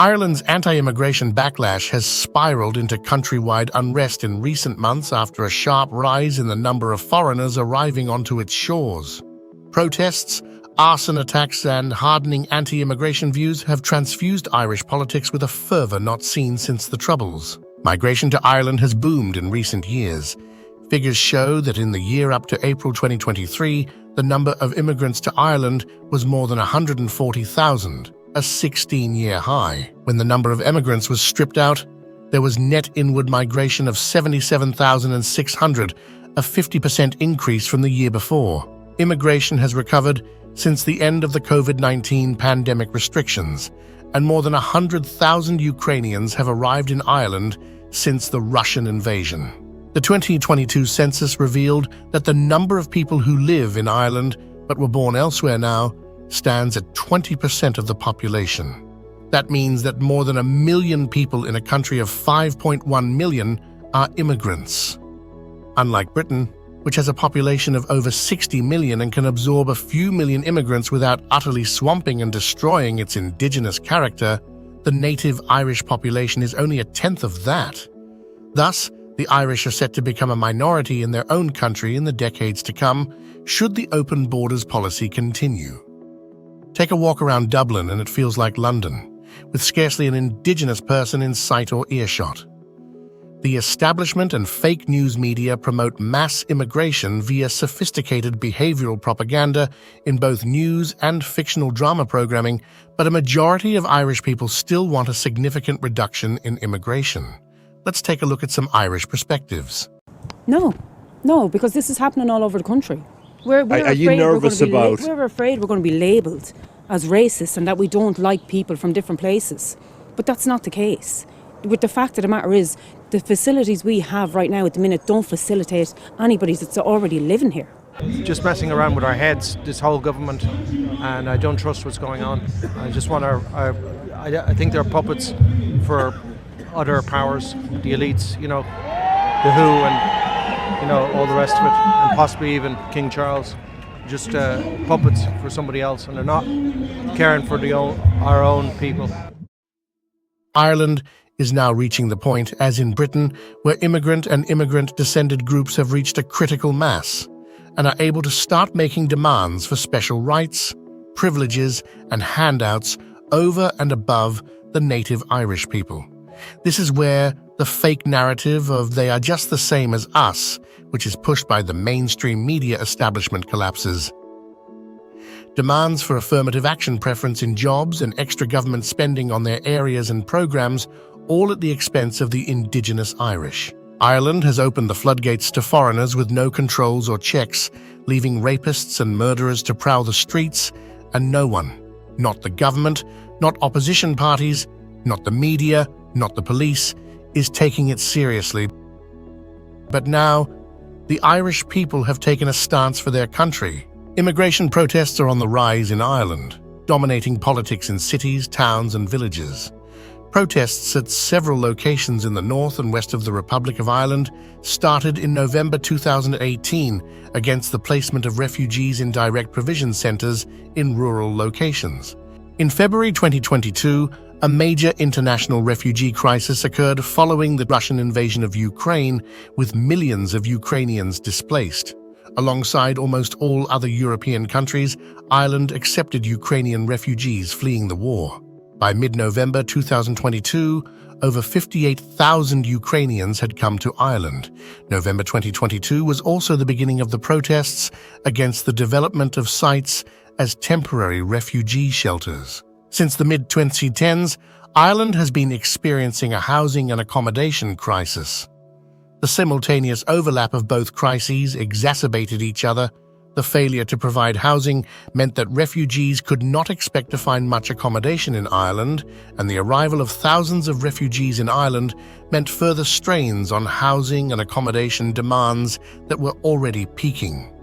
Ireland's anti-immigration backlash has spiraled into countrywide unrest in recent months after a sharp rise in the number of foreigners arriving onto its shores. Protests, arson attacks, and hardening anti-immigration views have transfused Irish politics with a fervor not seen since the Troubles. Migration to Ireland has boomed in recent years. Figures show that in the year up to April 2023, the number of immigrants to Ireland was more than 140,000, a 16-year high. When the number of emigrants was stripped out, there was net inward migration of 77,600, a 50% increase from the year before. Immigration has recovered since the end of the COVID-19 pandemic restrictions, and more than 100,000 Ukrainians have arrived in Ireland since the Russian invasion. The 2022 census revealed that the number of people who live in Ireland but were born elsewhere now stands at 20% of the population. That means that more than 1 million people in a country of 5.1 million are immigrants. Unlike Britain, which has a population of over 60 million and can absorb a few million immigrants without utterly swamping and destroying its indigenous character, the native Irish population is only a tenth of that. Thus, the Irish are set to become a minority in their own country in the decades to come, should the open borders policy continue. Take a walk around Dublin and it feels like London, with scarcely an indigenous person in sight or earshot. The establishment and fake news media promote mass immigration via sophisticated behavioral propaganda in both news and fictional drama programming, but a majority of Irish people still want a significant reduction in immigration. Let's take a look at some Irish perspectives. No, because this is happening all over the country. Are you nervous about? We're afraid we're going to be labelled as racist and that we don't like people from different places. But that's not the case. With the fact of the matter is, the facilities we have right now at the minute don't facilitate anybody that's already living here. Just messing around with our heads, this whole government, and I don't trust what's going on. I just want I think they're puppets for other powers, the elites, the WHO and all the rest of it, and possibly even King Charles. Just puppets for somebody else, and they're not caring for our own people. Ireland is now reaching the point, as in Britain, where immigrant and immigrant-descended groups have reached a critical mass and are able to start making demands for special rights, privileges, and handouts over and above the native Irish people. This is where the fake narrative of "they are just the same as us," which is pushed by the mainstream media establishment, collapses. Demands for affirmative action preference in jobs and extra government spending on their areas and programs, all at the expense of the indigenous Irish. Ireland has opened the floodgates to foreigners with no controls or checks, leaving rapists and murderers to prowl the streets, and no one, not the government, not opposition parties, not the media, not the police, is taking it seriously. But now, the Irish people have taken a stance for their country. Immigration protests are on the rise in Ireland, dominating politics in cities, towns, and villages. Protests at several locations in the north and west of the Republic of Ireland started in November 2018 against the placement of refugees in direct provision centres in rural locations. In February 2022, a major international refugee crisis occurred following the Russian invasion of Ukraine, with millions of Ukrainians displaced. Alongside almost all other European countries, Ireland accepted Ukrainian refugees fleeing the war. By mid-November 2022, over 58,000 Ukrainians had come to Ireland. November 2022 was also the beginning of the protests against the development of sites as temporary refugee shelters. Since the mid-2010s, Ireland has been experiencing a housing and accommodation crisis. The simultaneous overlap of both crises exacerbated each other. The failure to provide housing meant that refugees could not expect to find much accommodation in Ireland, and the arrival of thousands of refugees in Ireland meant further strains on housing and accommodation demands that were already peaking.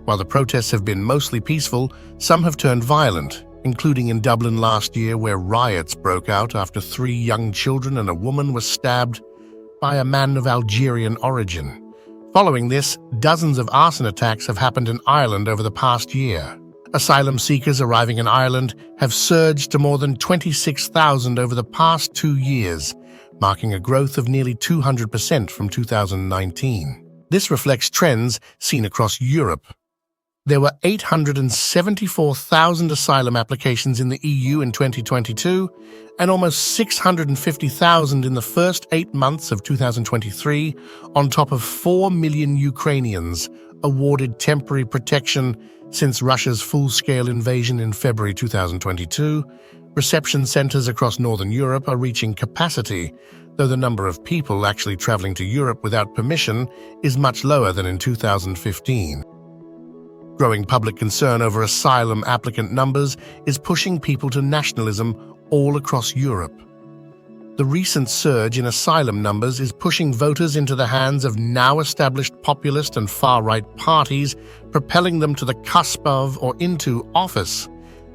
While the protests have been mostly peaceful, some have turned violent, including in Dublin last year, where riots broke out after 3 young children and a woman were stabbed by a man of Algerian origin. Following this, dozens of arson attacks have happened in Ireland over the past year. Asylum seekers arriving in Ireland have surged to more than 26,000 over the past 2 years, marking a growth of nearly 200% from 2019. This reflects trends seen across Europe. There were 874,000 asylum applications in the EU in 2022 and almost 650,000 in the first 8 months of 2023, on top of 4 million Ukrainians awarded temporary protection since Russia's full-scale invasion in February 2022. Reception centers across Northern Europe are reaching capacity, though the number of people actually traveling to Europe without permission is much lower than in 2015. Growing public concern over asylum applicant numbers is pushing people to nationalism all across Europe. The recent surge in asylum numbers is pushing voters into the hands of now-established populist and far-right parties, propelling them to the cusp of or into office.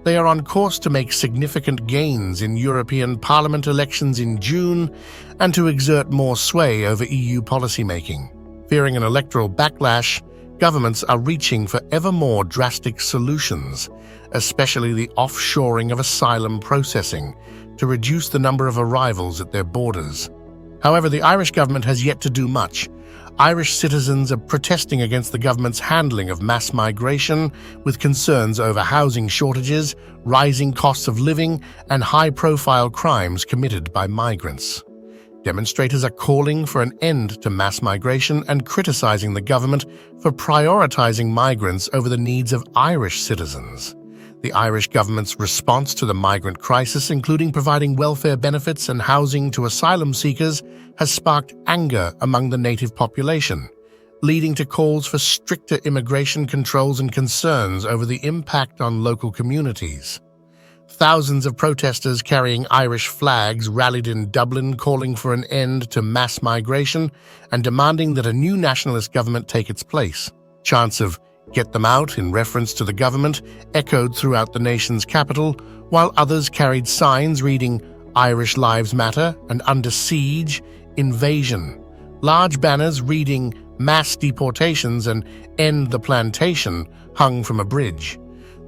They are on course to make significant gains in European Parliament elections in June and to exert more sway over EU policymaking. Fearing an electoral backlash, governments are reaching for ever more drastic solutions, especially the offshoring of asylum processing, to reduce the number of arrivals at their borders. However, the Irish government has yet to do much. Irish citizens are protesting against the government's handling of mass migration, with concerns over housing shortages, rising costs of living, and high-profile crimes committed by migrants. Demonstrators are calling for an end to mass migration and criticizing the government for prioritizing migrants over the needs of Irish citizens. The Irish government's response to the migrant crisis, including providing welfare benefits and housing to asylum seekers, has sparked anger among the native population, leading to calls for stricter immigration controls and concerns over the impact on local communities. Thousands of protesters carrying Irish flags rallied in Dublin, calling for an end to mass migration and demanding that a new nationalist government take its place. Chants of "Get them out" in reference to the government echoed throughout the nation's capital, while others carried signs reading "Irish Lives Matter" and "Under Siege, Invasion." Large banners reading "Mass Deportations" and "End the Plantation" hung from a bridge.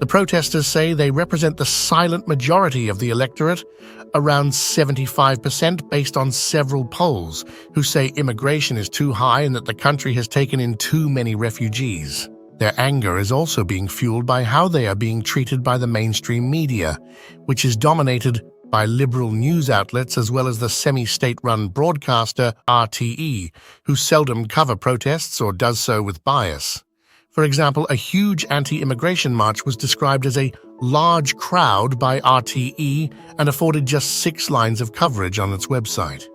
The protesters say they represent the silent majority of the electorate, around 75% based on several polls, who say immigration is too high and that the country has taken in too many refugees. Their anger is also being fueled by how they are being treated by the mainstream media, which is dominated by liberal news outlets as well as the semi-state-run broadcaster RTE, who seldom cover protests or does so with bias. For example, a huge anti-immigration march was described as a large crowd by RTE and afforded just 6 lines of coverage on its website.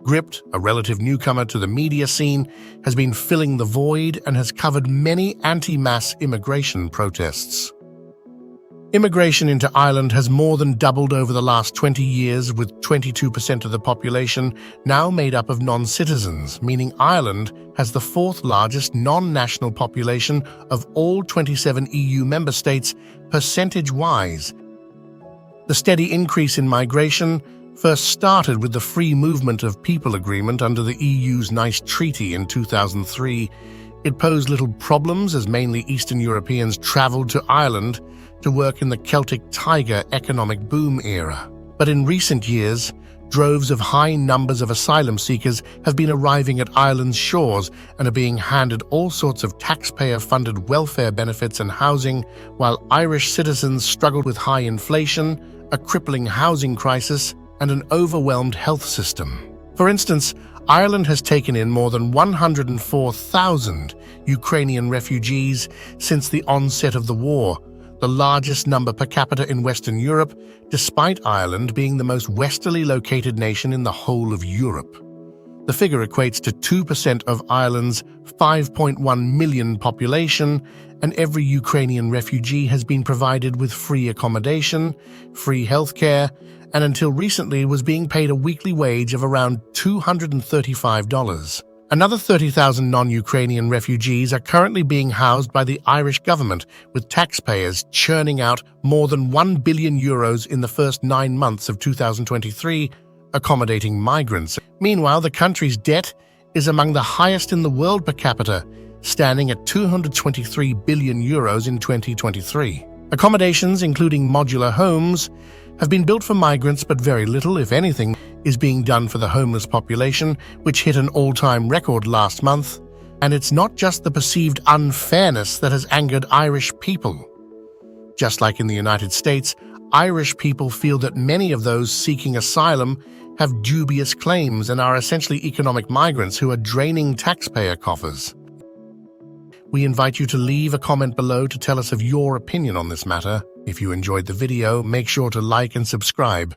Gript, a relative newcomer to the media scene, has been filling the void and has covered many anti-mass immigration protests. Immigration into Ireland has more than doubled over the last 20 years, with 22% of the population now made up of non-citizens, meaning Ireland has the 4th largest non-national population of all 27 EU member states percentage-wise. The steady increase in migration first started with the Free Movement of People Agreement under the EU's Nice Treaty in 2003. It posed little problems as mainly Eastern Europeans travelled to Ireland to work in the Celtic Tiger economic boom era. But in recent years, droves of high numbers of asylum seekers have been arriving at Ireland's shores and are being handed all sorts of taxpayer-funded welfare benefits and housing, while Irish citizens struggled with high inflation, a crippling housing crisis, and an overwhelmed health system. For instance, Ireland has taken in more than 104,000 Ukrainian refugees since the onset of the war, the largest number per capita in Western Europe, despite Ireland being the most westerly located nation in the whole of Europe. The figure equates to 2% of Ireland's 5.1 million population, and every Ukrainian refugee has been provided with free accommodation, free healthcare, and until recently was being paid a weekly wage of around $235. Another 30,000 non-Ukrainian refugees are currently being housed by the Irish government, with taxpayers churning out more than €1 billion in the first 9 months of 2023, accommodating migrants. Meanwhile, the country's debt is among the highest in the world per capita, standing at €223 billion in 2023. Accommodations, including modular homes, have been built for migrants, but very little, if anything, is being done for the homeless population, which hit an all-time record last month. And it's not just the perceived unfairness that has angered Irish people. Just like in the United States, Irish people feel that many of those seeking asylum have dubious claims and are essentially economic migrants who are draining taxpayer coffers. We invite you to leave a comment below to tell us of your opinion on this matter. If you enjoyed the video, make sure to like and subscribe.